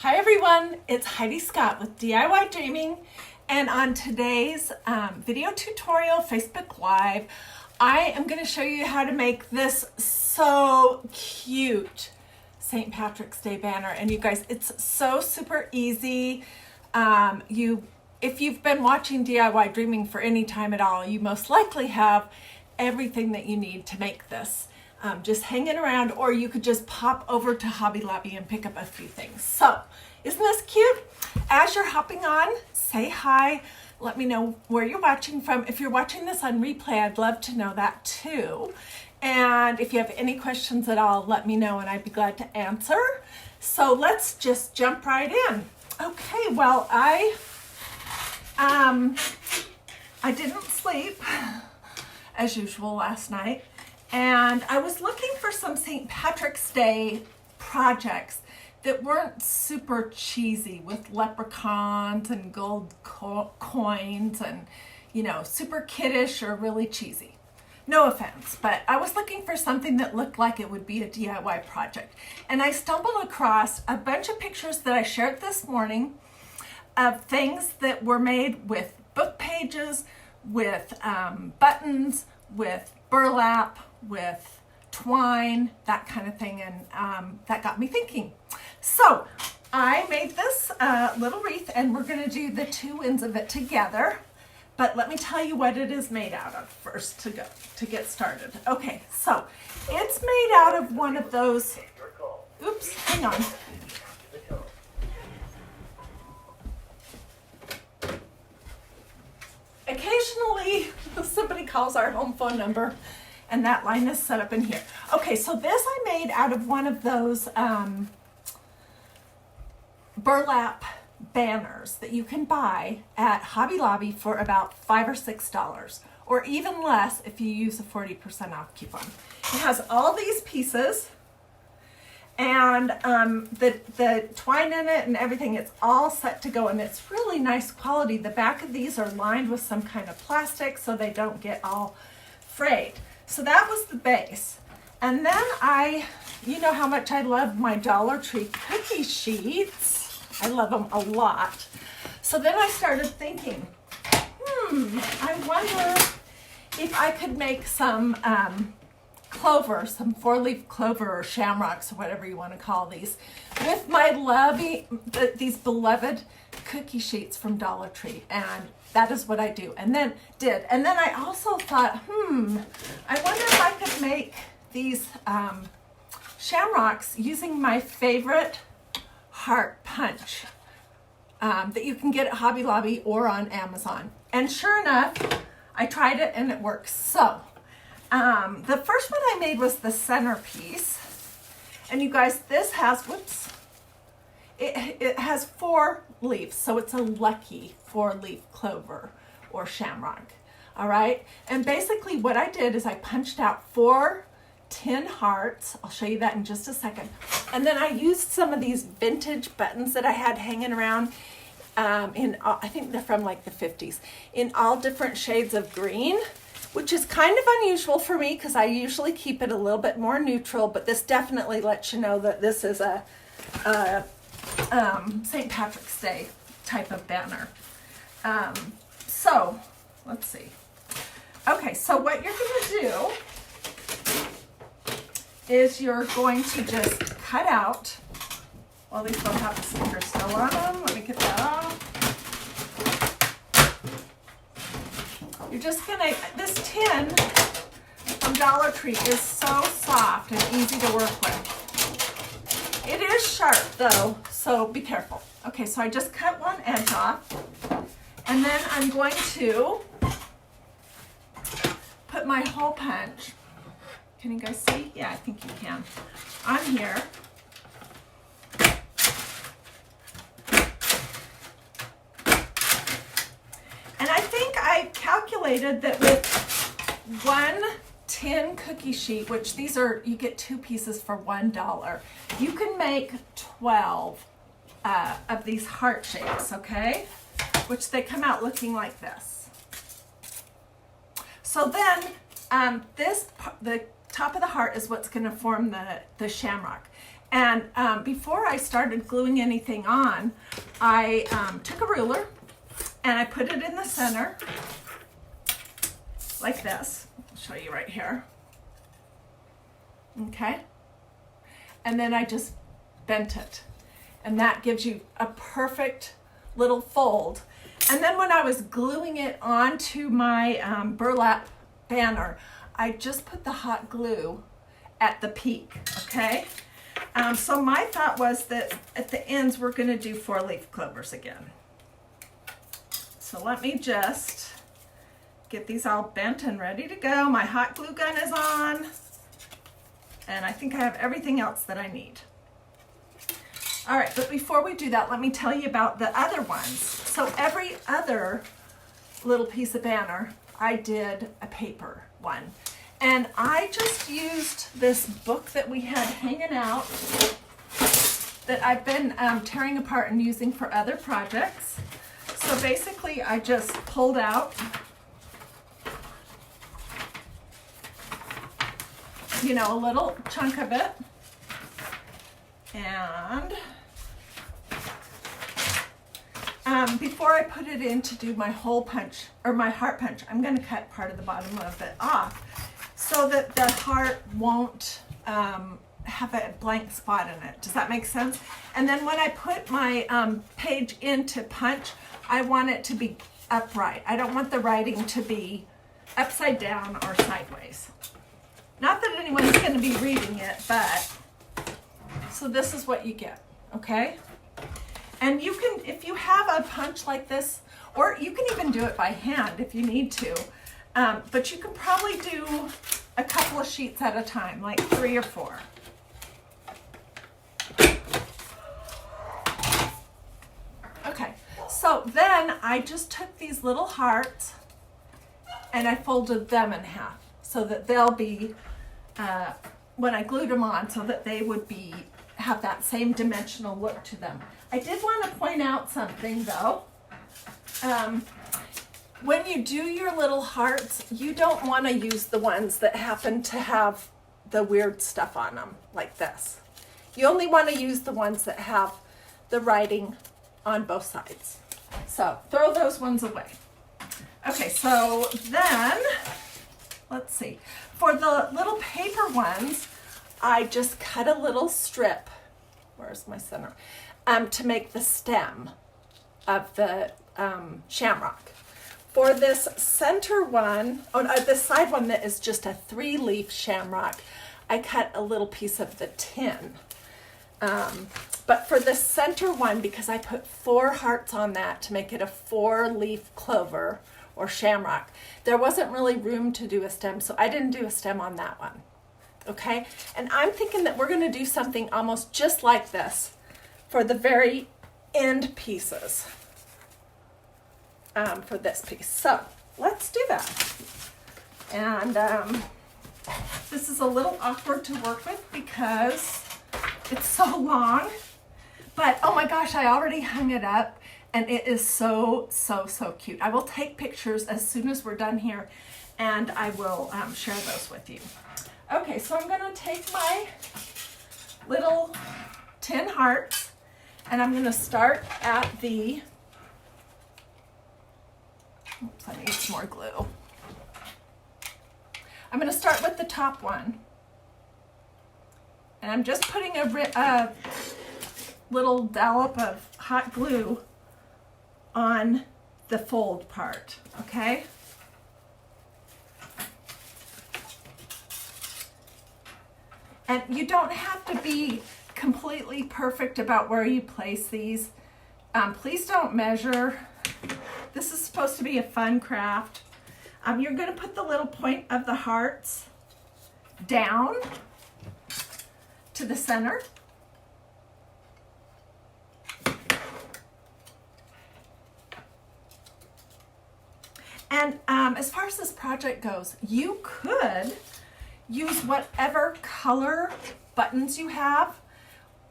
Hi everyone, it's Hiedi Scott with DiyDreaming, and on today's video tutorial, Facebook Live, I am going to show you how to make this so cute St. Patrick's Day banner. And you guys, it's so super easy. If you've been watching DiyDreaming for any time at all, you most likely have everything that you need to make this. Just hanging around, or you could just pop over to Hobby Lobby and pick up a few things. So, isn't this cute? As you're hopping on, say hi. Let me know where you're watching from. If you're watching this on replay, I'd love to know that too. And if you have any questions at all, let me know and I'd be glad to answer. So let's just jump right in. Okay, well, I didn't sleep as usual last night. And I was looking for some St. Patrick's Day projects that weren't super cheesy with leprechauns and gold coins and, you know, super kiddish or really cheesy. No offense, but I was looking for something that looked like it would be a DIY project. And I stumbled across a bunch of pictures that I shared this morning of things that were made with book pages, with buttons, with burlap, with twine, that kind of thing, and that got me thinking. So I made this little wreath, and we're going to do the two ends of it together, but let me tell you what it is made out of first to get started. Okay, so it's made out of one of those, oops, hang on. Occasionally somebody calls our home phone number and that line is set up in here. Okay, so this I made out of one of those burlap banners that you can buy at Hobby Lobby for about $5 or $6, or even less if you use a 40% off coupon. It has all these pieces and the twine in it and everything. It's all set to go, and it's really nice quality. The back of these are lined with some kind of plastic so they don't get all frayed. So that was the base. And then you know how much I love my Dollar Tree cookie sheets. I love them a lot. So then I started thinking, I wonder if I could make some clover, some 4-leaf clover or shamrocks or whatever you want to call these, with my these beloved cookie sheets from Dollar Tree. And that is what I do, and then I also thought, I wonder if I could make these shamrocks using my favorite heart punch that you can get at Hobby Lobby or on Amazon. And sure enough, I tried it and it works. So the first one I made was the centerpiece, and you guys, this has, it has 4 leaves, so it's a lucky 4-leaf clover or shamrock. All right, and basically what I did is I punched out 4 tin hearts. I'll show you that in just a second. And then I used some of these vintage buttons that I had hanging around I think they're from like the 50s, in all different shades of green, which is kind of unusual for me because I usually keep it a little bit more neutral, but this definitely lets you know that this is a St. Patrick's Day type of banner. So let's see. Okay, so what you're going to do is you're going to just cut out, well, these don't have the sticker still on them. Let me get that off. You're just gonna, this tin from Dollar Tree is so soft and easy to work with. It is sharp though, so be careful. Okay, so I just cut one edge off, and then I'm going to put my hole punch. Can you guys see? Yeah, I think you can. On here. And I think I calculated that with 1 tin cookie sheet, which these are, you get 2 pieces for $1, you can make 12 of these heart shapes, okay? Which they come out looking like this. So then the top of the heart is what's going to form the shamrock. And before I started gluing anything on, I took a ruler and I put it in the center like this. I'll show you right here. Okay. And then I just bent it. And that gives you a perfect little fold. And then when I was gluing it onto my burlap banner, I just put the hot glue at the peak, okay? So my thought was that at the ends we're going to do 4-leaf clovers again. So let me just get these all bent and ready to go. My hot glue gun is on, and I think I have everything else that I need. All right, but before we do that, let me tell you about the other ones. So every other little piece of banner, I did a paper one. And I just used this book that we had hanging out that I've been tearing apart and using for other projects. So basically I just pulled out, you know, a little chunk of it, and before I put it in to do my hole punch or my heart punch, I'm going to cut part of the bottom of it off so that the heart won't have a blank spot in it. Does that make sense? And then when I put my page into punch, I want it to be upright. I don't want the writing to be upside down or sideways. Not that anyone's going to be reading it, but so this is what you get, okay? And you can, if you have a punch like this, or you can even do it by hand if you need to, but you can probably do a couple of sheets at a time, like 3 or 4. Okay, so then I just took these little hearts and I folded them in half so that they'll be, when I glued them on, so that they would be, have that same dimensional look to them. I did want to point out something though. When you do your little hearts, you don't want to use the ones that happen to have the weird stuff on them, like this. You only want to use the ones that have the writing on both sides. So throw those ones away. Okay, so then, let's see. For the little paper ones, I just cut a little strip. Where's my center? To make the stem of the shamrock. For this center one, this side one that is just a 3-leaf shamrock, I cut a little piece of the tin. But for the center one, because I put 4 hearts on that to make it a 4-leaf clover or shamrock, there wasn't really room to do a stem, so I didn't do a stem on that one. Okay, and I'm thinking that we're going to do something almost just like this for the very end pieces for this piece. So let's do that. And this is a little awkward to work with because it's so long, but oh my gosh, I already hung it up and it is so cute. I will take pictures as soon as we're done here and I will share those with you. Okay, so I'm going to take my little tin hearts and I'm going to start at the, oops, I need some more glue. I'm going to start with the top one. And I'm just putting a little dollop of hot glue on the fold part, okay? And you don't have to be completely perfect about where you place these. Please don't measure. This is supposed to be a fun craft. You're going to put the little point of the hearts down to the center. And as far as this project goes, you could use whatever color buttons you have.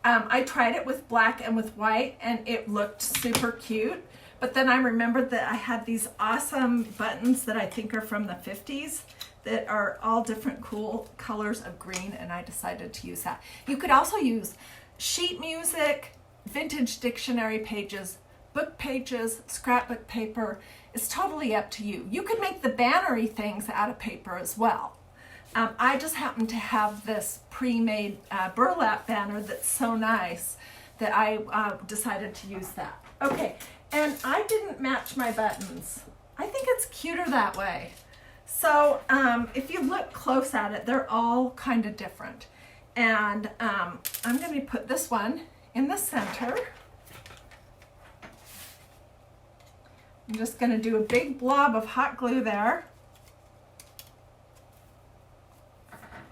I tried it with black and with white and it looked super cute. But then I remembered that I had these awesome buttons that I think are from the 50s that are all different cool colors of green, and I decided to use that. You could also use sheet music, vintage dictionary pages, book pages, scrapbook paper. It's totally up to you. You could make the bannery things out of paper as well. I just happen to have this pre-made burlap banner that's so nice that I decided to use that. Okay, and I didn't match my buttons. I think it's cuter that way. So if you look close at it, they're all kind of different. And I'm going to put this one in the center. I'm just going to do a big blob of hot glue there.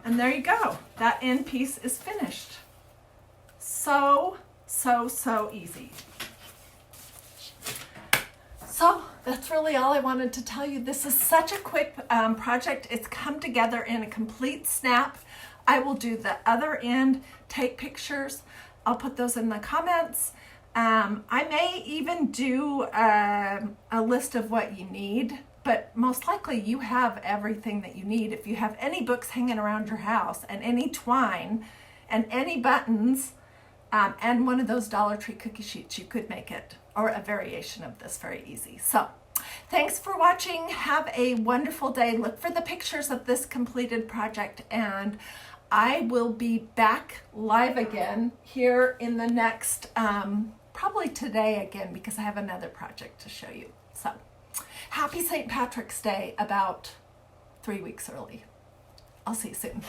And there you go. That end piece is finished. So easy. So that's really all I wanted to tell you. This is such a quick project. It's come together in a complete snap. I will do the other end, take pictures. I'll put those in the comments. I may even do a list of what you need, but most likely you have everything that you need. If you have any books hanging around your house and any twine and any buttons and one of those Dollar Tree cookie sheets, you could make it, or a variation of this, very easy. So thanks for watching. Have a wonderful day. Look for the pictures of this completed project, and I will be back live again here in the next, probably today again, because I have another project to show you. So happy St. Patrick's Day about 3 weeks early. I'll see you soon.